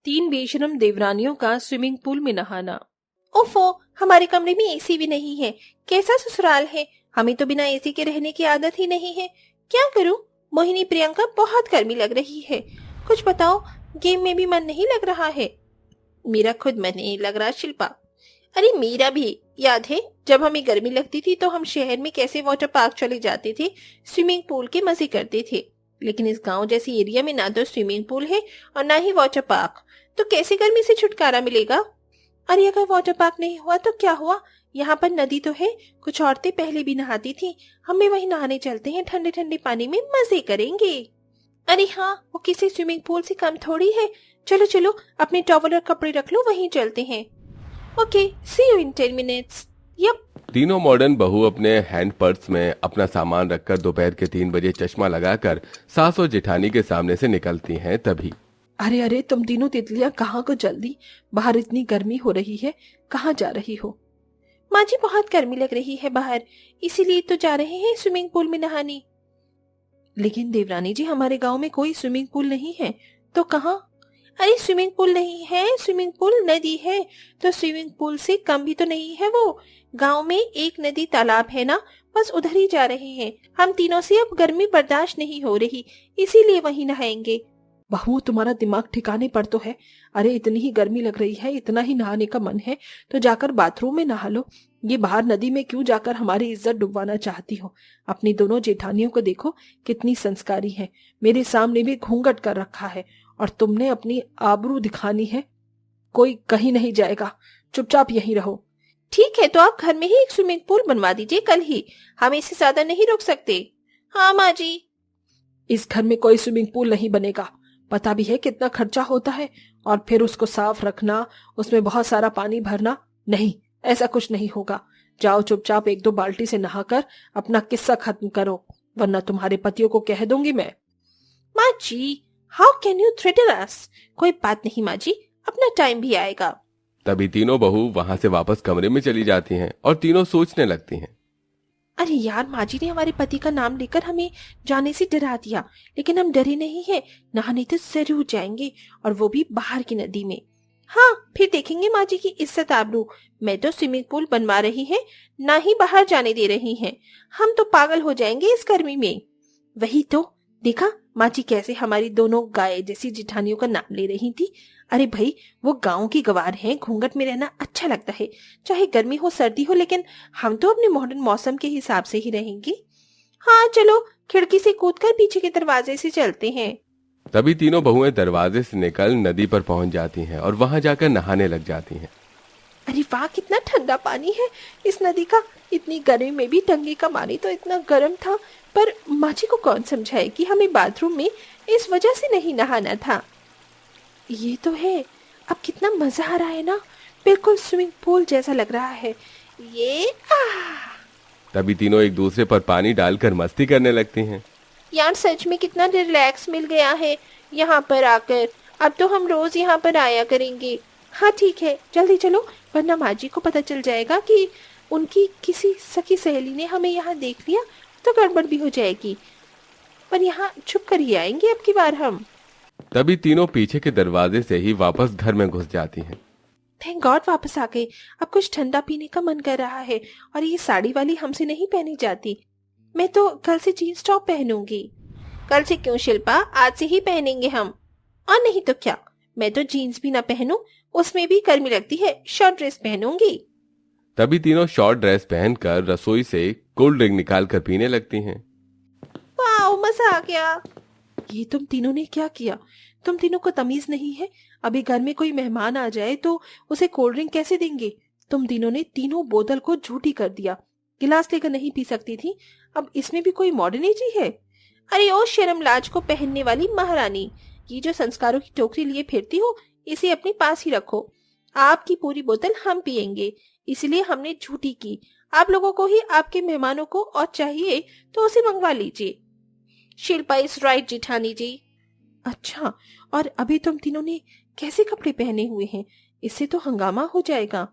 3 बेशरम देवरानियों का swimming pool में नहाना। ओफो, हमारे कमरे में एसी भी नहीं है। कैसा ससुराल है। हमें तो बिना एसी के रहने की आदत ही नहीं है। क्या करूं? मोहिनी, प्रियंका, बहुत गर्मी लग रही है। कुछ बताओ, गेम में भी मन नहीं लग रहा है। मेरा खुद मन नहीं लग रहा शिल्पा। अरे मेरा भी। याद है जब हमें गर्मी लगती थी तो हम शहर में कैसे वाटर पार्क चले जाते थे, स्विमिंग पूल के मजे करते थे। लेकिन इस गांव जैसी एरिया में ना तो स्विमिंग पूल है और ना ही वाटर पार्क, तो कैसे गर्मी से छुटकारा मिलेगा। अरे अगर वाटर पार्क नहीं हुआ तो क्या हुआ, यहाँ पर नदी तो है। कुछ औरतें पहले भी नहाती थी, हम भी वहीं नहाने चलते हैं। ठंडे ठंडे पानी में मजे करेंगे। अरे हाँ, वो किसी स्विमिंग पूल से कम थोड़ी है। चलो चलो, अपने टॉवल और कपड़े रख लो, वहीं चलते हैं। Okay, see you in 10 minutes. Yup. तीनों मॉडर्न बहू अपने हैंड पर्स में अपना सामान रखकर दोपहर के 3 बजे चश्मा लगाकर सास और जेठानी के सामने से निकलती हैं। तभी अरे अरे, तुम तीनों तितलियां कहाँ को जल्दी, बाहर इतनी गर्मी हो रही है, कहाँ जा रही हो? माँ जी, बहुत गर्मी लग रही है बाहर, इसीलिए तो जा रहे हैं स्विमिंग पूल में नहाने। लेकिन देवरानी जी, हमारे गांव में कोई स्विमिंग पूल नहीं है। तो कहाँ? अरे स्विमिंग पूल नहीं है, स्विमिंग पूल नदी है। तो स्विमिंग पूल से कम भी तो नहीं है वो। गांव में एक नदी तालाब है ना, बस उधर ही जा रहे हैं। हम तीनों से अब गर्मी बर्दाश्त नहीं हो रही, इसीलिए वहीं नहाएंगे। बहू, तुम्हारा दिमाग ठिकाने पर तो है। अरे इतनी ही गर्मी लग रही है, इतना ही नहाने का मन है तो जाकर बाथरूम में नहा लो। ये बाहर नदी में क्यों जाकर हमारी इज्जत डुबवाना चाहती हो? अपनी दोनों जेठानियों को देखो, कितनी संस्कारी है। मेरे सामने भी घूंघट कर रखा है और तुमने अपनी आबरू दिखानी है। कोई कहीं नहीं जाएगा, चुपचाप यहीं रहो। ठीक है, तो आप घर में ही एक स्विमिंग पूल बनवा दीजिए कल ही। हम इससे ज्यादा नहीं रुक सकते। हाँ माँ जी। इस घर में कोई स्विमिंग पूल नहीं बनेगा। पता भी है कितना खर्चा होता है, और फिर उसको साफ रखना, उसमें बहुत सारा पानी भरना। नहीं, ऐसा कुछ नहीं होगा। जाओ चुपचाप 1-2 बाल्टी से नहाकर अपना किस्सा खत्म करो, वरना तुम्हारे पतियों को कह दूंगी मैं। माँ जी, how can you threaten us? कोई बात नहीं माँ जी, अपना टाइम भी आएगा। तभी तीनों बहू वहां से वापस कमरे में चली जाती हैं और तीनों सोचने लगती हैं। अरे यार, माँ जी ने हमारे पति का नाम लेकर हमें जाने से डरा दिया, लेकिन हम डरे नहीं हैं। नहाने तो जरूर जाएंगे, और वो भी बाहर की नदी में। हाँ, फिर देखेंगे माँ जी की इज्जत आबरू। मैं तो स्विमिंग पूल बनवा रही है, ना ही बाहर जाने दे रही हैं। हम तो पागल हो जाएंगे इस गर्मी में। वही तो, देखा माँ जी कैसे हमारी दोनों गाय जैसी जिठानियों का नाम ले रही थी। अरे भाई, वो गांव की गवार हैं, घूंघट में रहना अच्छा लगता है, चाहे गर्मी हो सर्दी हो, लेकिन हम तो अपने मॉडर्न मौसम के हिसाब से ही रहेंगे। हाँ चलो, खिड़की से कूदकर पीछे के दरवाजे से चलते हैं। तभी तीनों बहुएं दरवाजे से निकल नदी पर पहुंच जाती हैं और वहां जाकर नहाने लग जाती हैं। अरे वाह, कितना ठंडा पानी है इस नदी का। इतनी गर्मी में भी टंकी का पानी तो इतना गर्म था। पर माँ जी को कौन समझाए कि हमें बाथरूम में इस वजह से नहीं नहाना था। ये तो है, अब कितना मजा आ रहा है ना, बिल्कुल स्विमिंग पूल जैसा लग रहा है ये। तभी तीनों एक दूसरे पर पानी डालकर मस्ती करने लगती हैं। यार सच में कितना रिलैक्स मिल गया है यहाँ पर आकर। अब तो हम रोज यहाँ पर आया करेंगे। हाँ ठीक है, जल्दी चलो, वरना माँ जी को पता चल जाएगा कि उनकी किसी सखी सहेली ने हमें यहाँ देख लिया तो गड़बड़ भी हो जाएगी। पर यहाँ छुप कर ही आएंगे अब की बार हम। तभी तीनों पीछे के दरवाजे से ही वापस घर में घुस जाती हैं। थैंक गॉड वापस आ गए। अब कुछ ठंडा पीने का मन कर रहा है, और ये साड़ी वाली हमसे नहीं पहनी जाती। मैं तो कल से जीन्स टॉप पहनूंगी। कल से क्यों शिल्पा, आज से ही पहनेंगे हम। और नहीं तो क्या, मैं तो जीन्स भी ना पहनूं, उसमें भी गर्मी लगती है, शॉर्ट ड्रेस पहनूंगी। तभी तीनों शॉर्ट ड्रेस पहनकर रसोई से कोल्ड ड्रिंक निकाल कर पीने लगती हैं। वाह, मजा आ गया। ये तुम तीनों ने क्या किया? तुम तीनों को तमीज नहीं है? अभी घर में कोई मेहमान आ जाए तो उसे कोल्ड ड्रिंक कैसे देंगे? तुम तीनों ने तीनों बोतल को झूठी कर दिया। गिलास लेकर नहीं पी सकती थी, अब इसमें भी कोई मॉडर्निटी है? अरे ओ शर्म लाज को पहनने वाली महारानी, ये जो संस्कारों की टोकरी लिए फिरती हो, इसे अपने पास ही रखो। आपकी पूरी बोतल हम पियेंगे, इसलिए हमने झूठी की। आप लोगों को ही आपके मेहमानों को और चाहिए तो उसे मंगवा लीजिए। शिल्पा इज राइट जिठानी जी। अच्छा, और अभी तुम तीनों ने कैसे कपड़े पहने हुए हैं? इससे तो हंगामा हो जाएगा।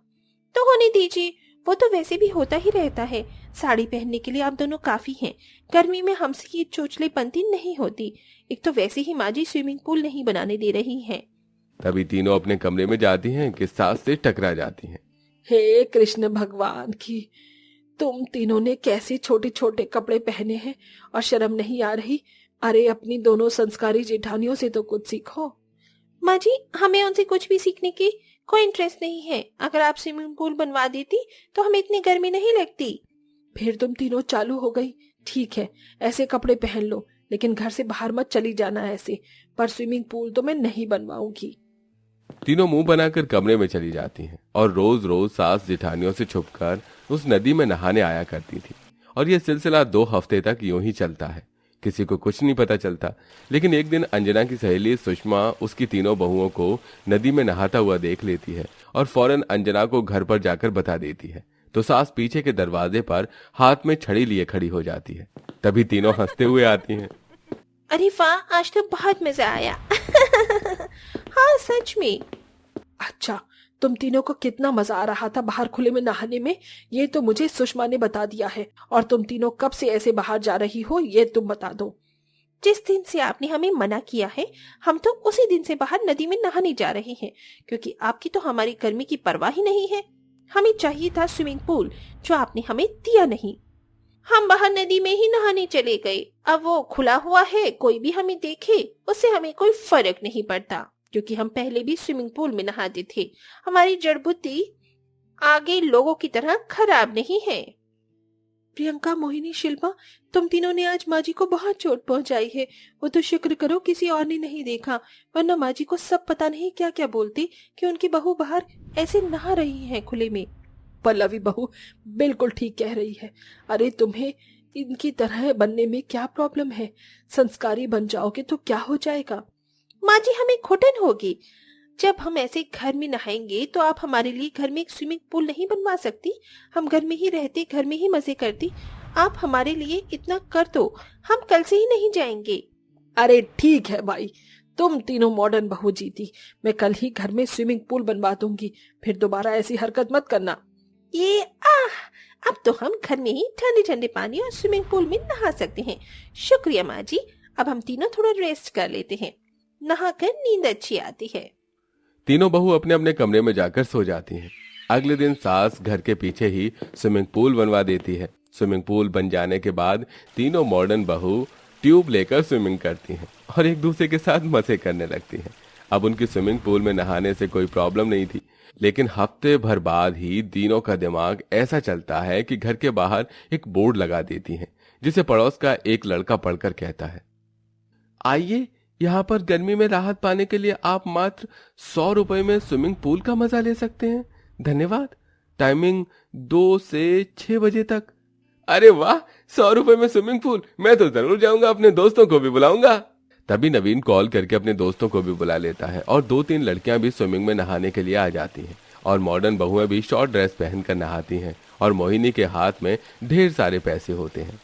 तो होने दीजिए, वो तो वैसे भी होता ही रहता है। साड़ी पहनने के लिए आप दोनों काफी हैं। गर्मी में हमसे ये चोचलेपंती नहीं होती। एक तो वैसे ही माँ जी स्विमिंग पूल नहीं बनाने दे रही हैं। तभी तीनों अपने कमरे में जाती हैं कि सास से टकरा जाती हैं। हे कृष्ण भगवान की, तुम तीनों ने कैसे छोटे छोटे कपड़े पहने हैं और शर्म नहीं आ रही। अरे अपनी दोनों संस्कारी जेठानियों से तो कुछ सीखो। माँ जी, हमें उनसे कुछ भी सीखने की कोई इंटरेस्ट नहीं है। अगर आप स्विमिंग पूल बनवा देती तो हमें इतनी गर्मी नहीं लगती। फिर तुम तीनों चालू हो गई। ठीक है, ऐसे कपड़े पहन लो, लेकिन घर से बाहर मत चली जाना ऐसे। पर स्विमिंग पूल तो मैं नहीं बनवाऊंगी। तीनों मुंह बनाकर कमरे में चली जाती हैं और रोज रोज सास जेठानियों से छुपकर उस नदी में नहाने आया करती थी। और यह सिलसिला 2 हफ्ते तक यूं ही चलता है। किसी को कुछ नहीं पता चलता। लेकिन एक दिन अंजना की सहेली सुषमा उसकी तीनों बहुओं को नदी में नहाता हुआ देख लेती है और फौरन अंजना को घर पर जाकर बता देती है। तो सास पीछे के दरवाजे पर हाथ में छड़ी लिए खड़ी हो जाती है। तभी तीनों हंसते हुए आती हैं। अरे वाह, आज तो बहुत मजा आया। हाँ सच में। अच्छा, तुम तीनों को कितना मजा आ रहा था बाहर खुले में नहाने में, ये तो मुझे सुषमा ने बता दिया है। और तुम तीनों कब से ऐसे बाहर जा रही हो, ये तुम बता दो। जिस दिन से आपने हमें मना किया है, हम तो उसी दिन से बाहर नदी में नहाने जा रहे हैं, क्योंकि आपकी तो हमारी गर्मी की परवाह ही नहीं है। हमें चाहिए था स्विमिंग पूल, जो आपने हमें दिया नहीं। हम बाहर नदी में ही नहाने चले गए। अब वो खुला हुआ है, कोई भी हमें देखे उससे हमें कोई फर्क नहीं पड़ता, क्योंकि हम पहले भी स्विमिंग पूल में नहाते थे। हमारी जड़ बुद्धि आगे लोगों की तरह खराब नहीं है। प्रियंका, मोहिनी, शिल्पा, तुम तीनों ने आज माँ जी को बहुत चोट पहुंचाई है। वो तो शुक्र करो किसी और ने नहीं देखा, वरना माँ जी को सब पता नहीं क्या क्या बोलती कि उनकी बहू बाहर ऐसे नहा रही है खुले में। पल्लवी बहू बिल्कुल ठीक कह रही है। अरे तुम्हें इनकी तरह बनने में क्या प्रॉब्लम है? संस्कारी बन जाओगे तो क्या हो जाएगा? माँ जी, हमें घुटन होगी। जब हम ऐसे घर में नहाएंगे तो आप हमारे लिए घर में एक स्विमिंग पूल नहीं बनवा सकती? हम घर में ही रहते, घर में ही मजे करती। आप हमारे लिए इतना कर दो, हम कल से ही नहीं जाएंगे। अरे ठीक है भाई, तुम तीनों मॉडर्न बहू जीती। मैं कल ही घर में स्विमिंग पूल बनवा दूंगी, फिर दोबारा ऐसी हरकत मत करना। ये अब तो हम घर में ही ठंडे ठंडे पानी और स्विमिंग पूल में नहा सकते हैं। शुक्रिया माँ जी। अब हम तीनों थोड़ा रेस्ट कर लेते हैं, नहाकर नींद अच्छी आती है। तीनों बहू अपने अपने कमरे में जाकर सो जाती हैं। अगले दिन सास घर के पीछे ही स्विमिंग पूल बनवा देती है। स्विमिंग पूल बन जाने के बाद तीनों मॉडर्न बहू ट्यूब लेकर स्विमिंग करती हैं और एक दूसरे के साथ मजे करने लगती हैं। अब उनकी स्विमिंग पूल में नहाने से कोई प्रॉब्लम नहीं थी, लेकिन हफ्ते भर बाद ही तीनों का दिमाग ऐसा चलता है कि घर के बाहर एक बोर्ड लगा देती हैं, जिसे पड़ोस का एक लड़का पढ़कर कहता है, आइए यहाँ पर गर्मी में राहत पाने के लिए आप मात्र 100 रुपए में स्विमिंग पूल का मजा ले सकते हैं। धन्यवाद। टाइमिंग 2 से 6 बजे तक। अरे वाह, 100 रुपए में स्विमिंग पूल! मैं तो जरूर जाऊंगा, अपने दोस्तों को भी बुलाऊंगा। तभी नवीन कॉल करके अपने दोस्तों को भी बुला लेता है और 2-3 लड़कियां भी स्विमिंग में नहाने के लिए आ जाती हैं और मॉडर्न बहुएं भी शॉर्ट ड्रेस पहनकर नहाती हैं और मोहिनी के हाथ में ढेर सारे पैसे होते हैं।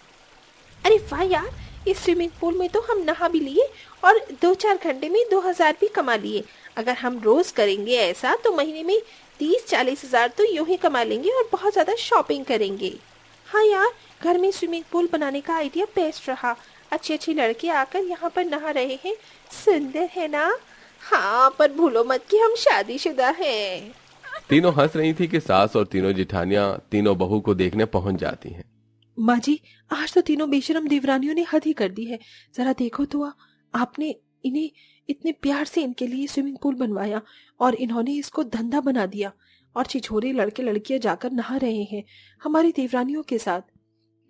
अरे वाह यार, इस स्विमिंग पूल में तो हम नहा भी लिए और 2-4 घंटे में 2000 भी कमा लिए। अगर हम रोज करेंगे ऐसा तो महीने में 30-40 हजार तो यूं ही कमा लेंगे और बहुत ज्यादा शॉपिंग करेंगे। हाँ यार, घर में स्विमिंग पूल बनाने का आइडिया बेस्ट रहा। अच्छे अच्छे लड़के आकर यहाँ पर नहा रहे हैं, सुंदर है ना? हाँ, पर भूलो मत कि हम शादीशुदा हैं। तीनों हंस रही थी कि सास और तीनों जिठानियां तीनों बहू को देखने पहुंच जाती हैं। माँ जी, आज तो तीनों बेशरम देवरानियों ने हद ही कर दी है। जरा देखो तो, आपने इन्हें इतने प्यार से इनके लिए स्विमिंग पूल बनवाया और इन्होंने इसको धंधा बना दिया और छिछोरे लड़के लड़कियां जाकर नहा रहे हैं हमारी देवरानियों के साथ।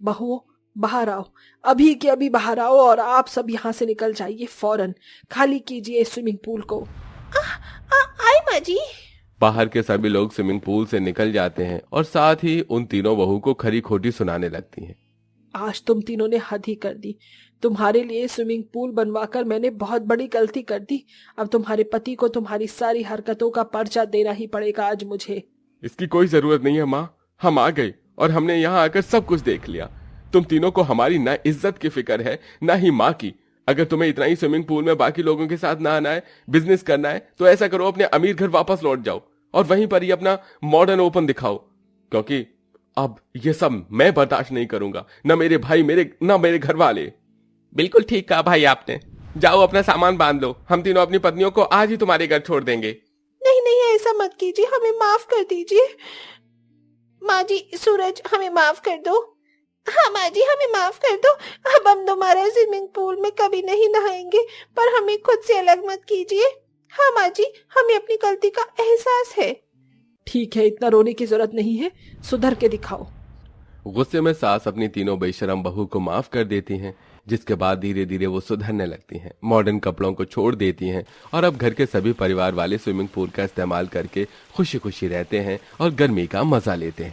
बहुओं, बाहर आओ, अभी के अभी बाहर आओ और आप सब यहाँ से निकल जाइए। फौरन खाली कीजिए स्विमिंग पूल को। आए माँ जी। बाहर के सभी लोग स्विमिंग पूल से निकल जाते हैं और साथ ही उन तीनों बहू को खरी खोटी सुनाने लगती हैं। आज तुम तीनों ने हद ही कर दी। तुम्हारे लिए स्विमिंग पूल बनवाकर मैंने बहुत बड़ी गलती कर दी। अब तुम्हारे पति को तुम्हारी सारी हरकतों का पर्चा देना ही पड़ेगा आज मुझे। इसकी कोई जरूरत नहीं है माँ, हम आ गए और हमने यहाँ आकर सब कुछ देख लिया। तुम तीनों को हमारी ना इज्जत की फिक्र है ना ही माँ की। अगर तुम्हें इतना ही स्विमिंग पूल में बाकी लोगों के साथ नहाना है, बिजनेस करना है, तो ऐसा करो, अपने अमीर घर वापस लौट जाओ और वहीं पर ही अपना मॉडर्न ओपन दिखाओ, क्योंकि अब ये सब मैं बर्दाश्त नहीं करूंगा, ना मेरे भाई, ना मेरे घर वाले। बिल्कुल ठीक कहा भाई आपने। जाओ अपना सामान बांध लो, हम तीनों अपनी पत्नियों को आज ही तुम्हारे घर छोड़ देंगे। नहीं नहीं, ऐसा मत कीजिए, हमें माफ कर दीजिए। माँ जी, सूरज, हमें माफ कर दो। हाँ माँ जी, हमें माफ कर दो। अब हम दोबारा स्विमिंग पूल में कभी नहीं नहाएंगे, पर हमें खुद से अलग मत कीजिए। हाँ माँ जी, हमें अपनी गलती का एहसास है। ठीक है, इतना रोने की जरूरत नहीं है, सुधर के दिखाओ। गुस्से में सास अपनी तीनों बेशरम बहू को माफ कर देती हैं, जिसके बाद धीरे धीरे वो सुधरने लगती हैं, मॉडर्न कपड़ों को छोड़ देती हैं और अब घर के सभी परिवार वाले स्विमिंग पूल का इस्तेमाल करके खुशी खुशी रहते हैं और गर्मी का मजा लेते हैं।